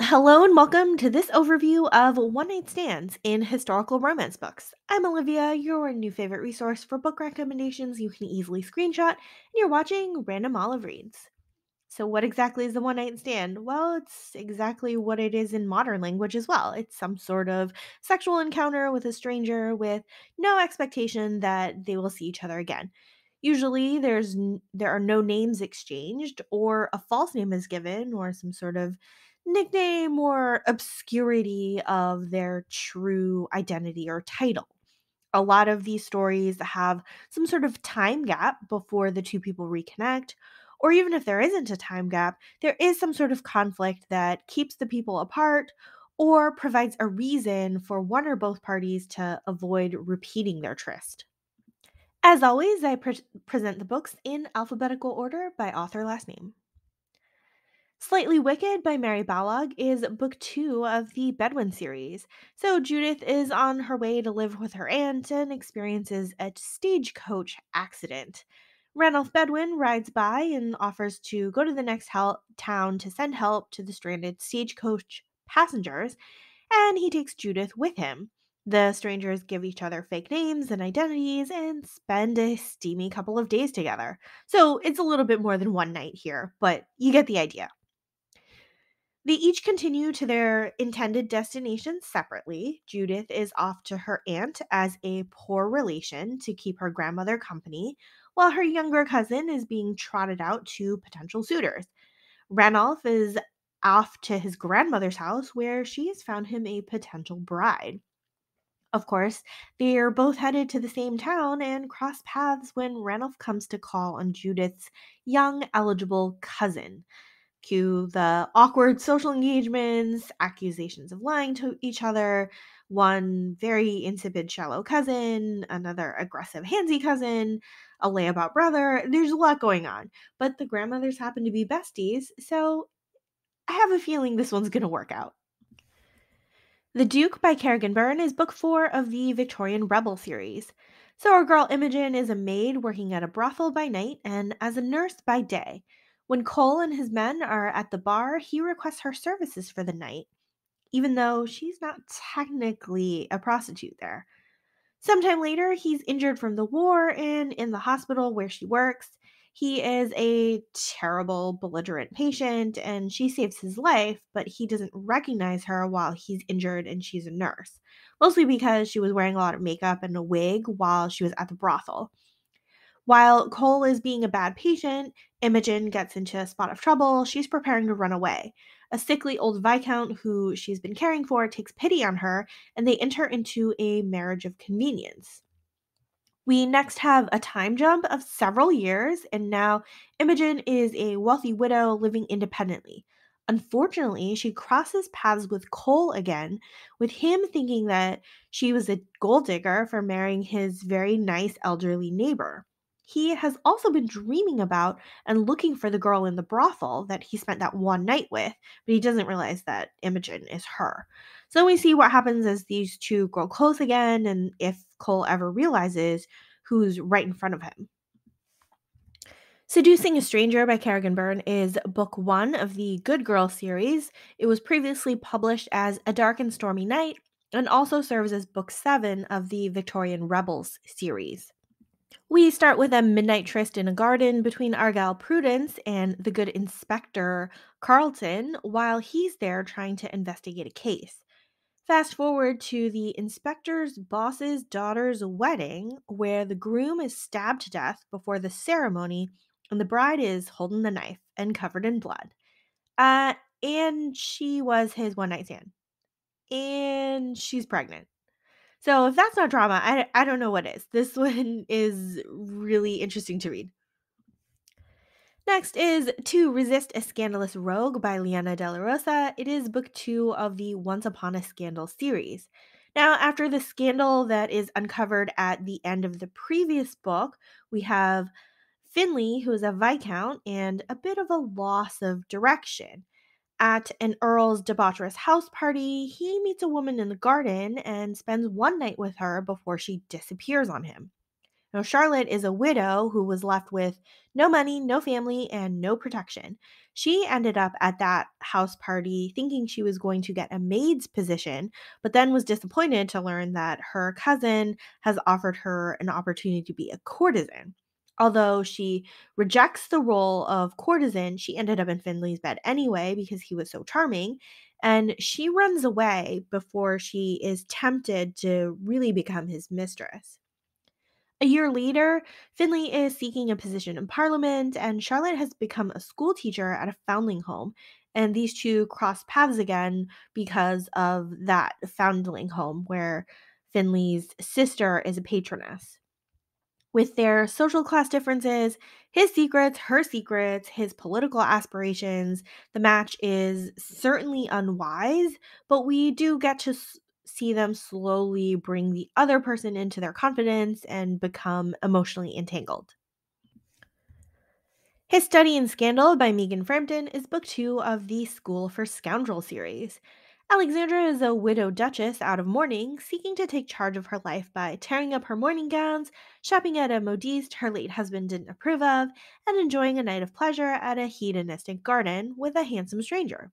Hello and welcome to this overview of one night stands in historical romance books. I'm Olivia, your new favorite resource for book recommendations you can easily screenshot, and you're watching Random Olive Reads. So, what exactly is the one night stand? Well, it's exactly what it is in modern language as well. It's some sort of sexual encounter with a stranger with no expectation that they will see each other again. Usually, there are no names exchanged, or a false name is given, or some sort of nickname or obscurity of their true identity or title. A lot of these stories have some sort of time gap before the two people reconnect, or even if there isn't a time gap, there is some sort of conflict that keeps the people apart or provides a reason for one or both parties to avoid repeating their tryst. As always, I present the books in alphabetical order by author last name. Slightly Wicked by Mary BALOGH is book 2 of the Bedouin series. So Judith is on her way to live with her aunt and experiences a stagecoach accident. Ranulph Bedouin rides by and offers to go to the next town to send help to the stranded stagecoach passengers, and he takes Judith with him. The strangers give each other fake names and identities and spend a steamy couple of days together. So it's a little bit more than one night here, but you get the idea. They each continue to their intended destinations separately. Judith is off to her aunt as a poor relation to keep her grandmother company, while her younger cousin is being trotted out to potential suitors. Ranulph is off to his grandmother's house where she has found him a potential bride. Of course, they're both headed to the same town and cross paths when Ranulph comes to call on Judith's young, eligible cousin. Cue the awkward social engagements, accusations of lying to each other, one very insipid, shallow cousin, another aggressive, handsy cousin, a layabout brother. There's a lot going on, but the grandmothers happen to be besties, so I have a feeling this one's going to work out. The Duke by Kerrigan Byrne is book 4 of the Victorian Rebel series. So our girl Imogen is a maid working at a brothel by night and as a nurse by day. When Cole and his men are at the bar, he requests her services for the night, even though she's not technically a prostitute there. Sometime later, he's injured from the war and in the hospital where she works. He is a terrible, belligerent patient, and she saves his life, but he doesn't recognize her while he's injured and she's a nurse, mostly because she was wearing a lot of makeup and a wig while she was at the brothel. While Cole is being a bad patient, Imogen gets into a spot of trouble. She's preparing to run away. A sickly old viscount who she's been caring for takes pity on her, and they enter into a marriage of convenience. We next have a time jump of several years, and now Imogen is a wealthy widow living independently. Unfortunately, she crosses paths with Cole again, with him thinking that she was a gold digger for marrying his very nice elderly neighbor. He has also been dreaming about and looking for the girl in the brothel that he spent that one night with, but he doesn't realize that Imogen is her. So we see what happens as these two grow close again, and if Cole ever realizes who's right in front of him. Seducing a Stranger by Kerrigan Byrne is book 1 of the Good Girl series. It was previously published as A Dark and Stormy Night and also serves as book 7 of the Victorian Rebels series. We start with a midnight tryst in a garden between Argyle Prudence and the good Inspector Carlton while he's there trying to investigate a case. Fast forward to the inspector's boss's daughter's wedding, where the groom is stabbed to death before the ceremony, and the bride is holding the knife and covered in blood. Uh, and she was his one night stand. And she's pregnant. So if that's not drama, I don't know what is. This one is really interesting to read. Next is To Resist a Scandalous Rogue by LIANA de la Rosa. It is book 2 of the Once Upon a Scandal series. Now, after the scandal that is uncovered at the end of the previous book, we have Finley, who is a viscount, and a bit of a loss of direction. At an Earl's debaucherous house party, he meets a woman in the garden and spends one night with her before she disappears on him. Now, Charlotte is a widow who was left with no money, no family, and no protection. She ended up at that house party thinking she was going to get a maid's position, but then was disappointed to learn that her cousin has offered her an opportunity to be a courtesan. Although she rejects the role of courtesan, she ended up in Finley's bed anyway because he was so charming, and she runs away before she is tempted to really become his mistress. A year later, Finley is seeking a position in Parliament, and Charlotte has become a school teacher at a foundling home. And these two cross paths again because of that foundling home where Finley's sister is a patroness. With their social class differences, his secrets, her secrets, his political aspirations, the match is certainly unwise, but we do get to see them slowly bring the other person into their confidence and become emotionally entangled. His Study in Scandal by Megan Frampton is book two of the School for Scoundrel series. Alexandra is a widowed duchess out of mourning, seeking to take charge of her life by tearing up her morning gowns, shopping at a modiste her late husband didn't approve of, and enjoying a night of pleasure at a hedonistic garden with a handsome stranger.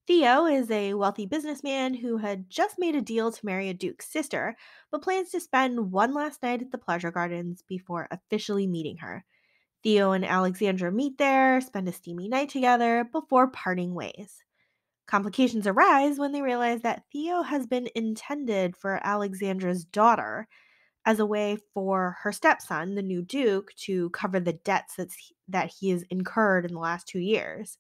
Theo is a wealthy businessman who had just made a deal to marry a duke's sister, but plans to spend one last night at the pleasure gardens before officially meeting her. Theo and Alexandra meet there, spend a steamy night together before parting ways. Complications arise when they realize that Theo has been intended for Alexandra's daughter as a way for her stepson, the new duke, to cover the debts that he has incurred in the last 2 years.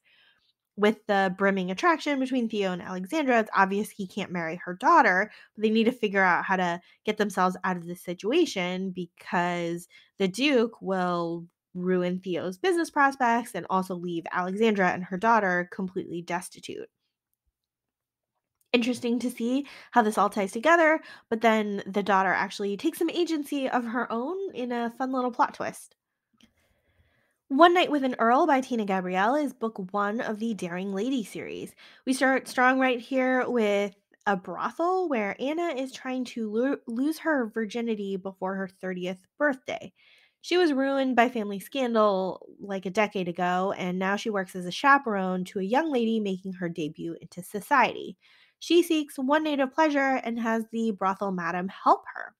With the brimming attraction between Theo and Alexandra, it's obvious he can't marry her daughter, but they need to figure out how to get themselves out of this situation because the Duke will ruin Theo's business prospects and also leave Alexandra and her daughter completely destitute. Interesting to see how this all ties together, but then the daughter actually takes some agency of her own in a fun little plot twist. One Night with an Earl by Tina Gabrielle is book one of the Daring Lady series. We start strong right here with a brothel where Anna is trying to lose her virginity before her 30th birthday. She was ruined by family scandal like a decade ago, and now she works as a chaperone to a young lady making her debut into society. She seeks one night of pleasure and has the brothel madam help her.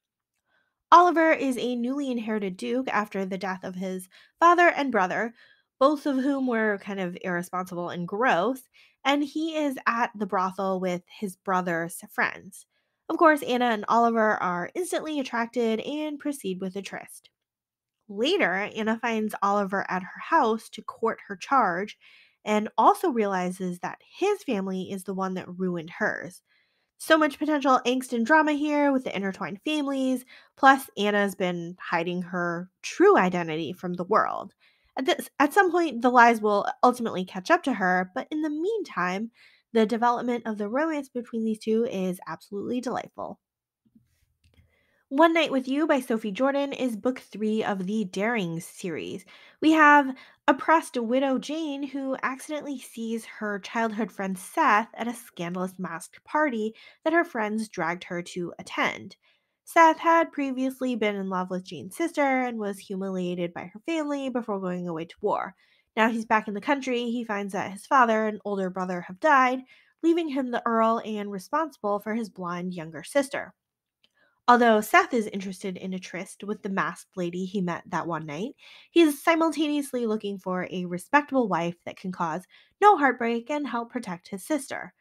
Oliver is a newly inherited duke after the death of his father and brother, both of whom were kind of irresponsible and gross, and he is at the brothel with his brother's friends. Of course, Anna and Oliver are instantly attracted and proceed with a tryst. Later, Anna finds Oliver at her house to court her charge and also realizes that his family is the one that ruined hers. So much potential angst and drama here with the intertwined families. Plus, Anna's been hiding her true identity from the world. At some point, the lies will ultimately catch up to her, but in the meantime, the development of the romance between these two is absolutely delightful. One Night with You by Sophie Jordan is book three of the Daring series. We have oppressed widow Jane who accidentally sees her childhood friend Seth at a scandalous masked party that her friends dragged her to attend. Seth had previously been in love with Jane's sister and was humiliated by her family before going away to war. Now he's back in the country, he finds that his father and older brother have died, leaving him the Earl and responsible for his blind younger sister. Although Seth is interested in a tryst with the masked lady he met that one night, he is simultaneously looking for a respectable wife that can cause no heartbreak and help protect his sister.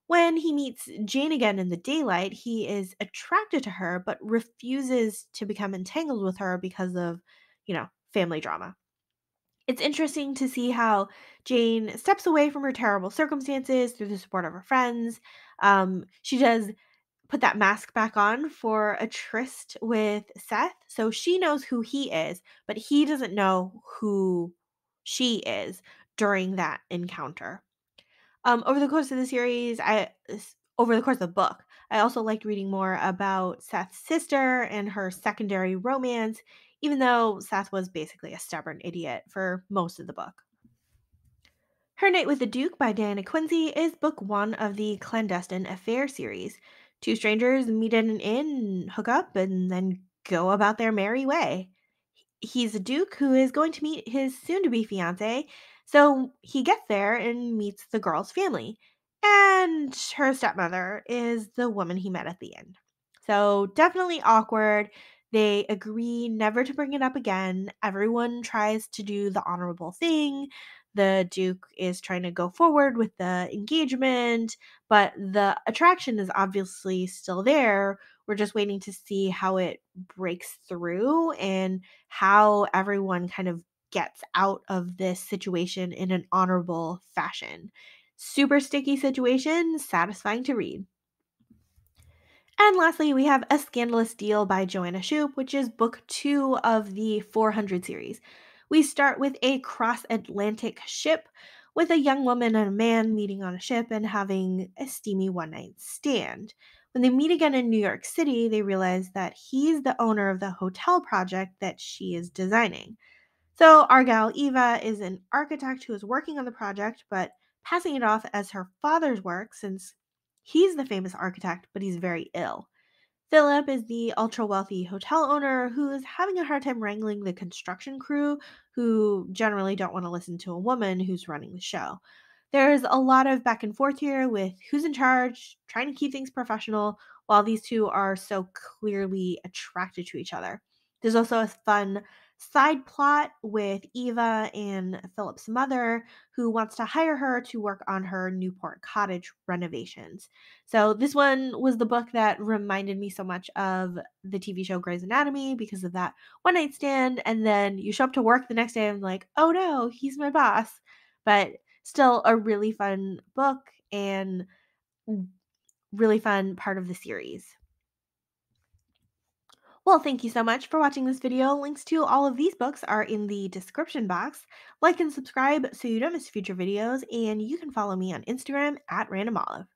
When he meets Jane again in the daylight, he is attracted to her but refuses to become entangled with her because of, family drama. It's interesting to see how Jane steps away from her terrible circumstances through the support of her friends. She does put that mask back on for a tryst with Seth. So she knows who he is, but he doesn't know who she is during that encounter. Over the course of the series, over the course of the book, I also liked reading more about Seth's sister and her secondary romance, even though Seth was basically a stubborn idiot for most of the book. Her Night with the Duke by Diana Quincy is book one of the Clandestine Affair series. Two strangers meet at an inn, hook up, and then go about their merry way. He's a duke who is going to meet his soon to be fiance. So he gets there and meets the girl's family. And her stepmother is the woman he met at the end. So definitely awkward. They agree never to bring it up again. Everyone tries to do the honorable thing. The duke is trying to go forward with the engagement, but the attraction is obviously still there. We're just waiting to see how it breaks through and how everyone kind of gets out of this situation in an honorable fashion. Super sticky situation, satisfying to read. And lastly, we have A Scandalous Deal by JOANNA SHUPE, which is book 2 of the 400 series. We start with a cross-Atlantic ship with a young woman and a man meeting on a ship and having a steamy one-night stand. When they meet again in New York City, they realize that he's the owner of the hotel project that she is designing. So our gal Eva is an architect who is working on the project, but passing it off as her father's work since he's the famous architect, but he's very ill. Philip is the ultra wealthy hotel owner who is having a hard time wrangling the construction crew, who generally don't want to listen to a woman who's running the show. There's a lot of back and forth here with who's in charge, trying to keep things professional, while these two are so clearly attracted to each other. There's also a fun side plot with Eva and Philip's mother, who wants to hire her to work on her Newport cottage renovations. So this one was the book that reminded me so much of the TV show Grey's Anatomy because of that one night stand. And then you show up to work the next day and like, oh no, he's my boss. But still a really fun book and really fun part of the series. Well, thank you so much for watching this video. Links to all of these books are in the description box. Like and subscribe so you don't miss future videos, and you can follow me on Instagram at randomolive.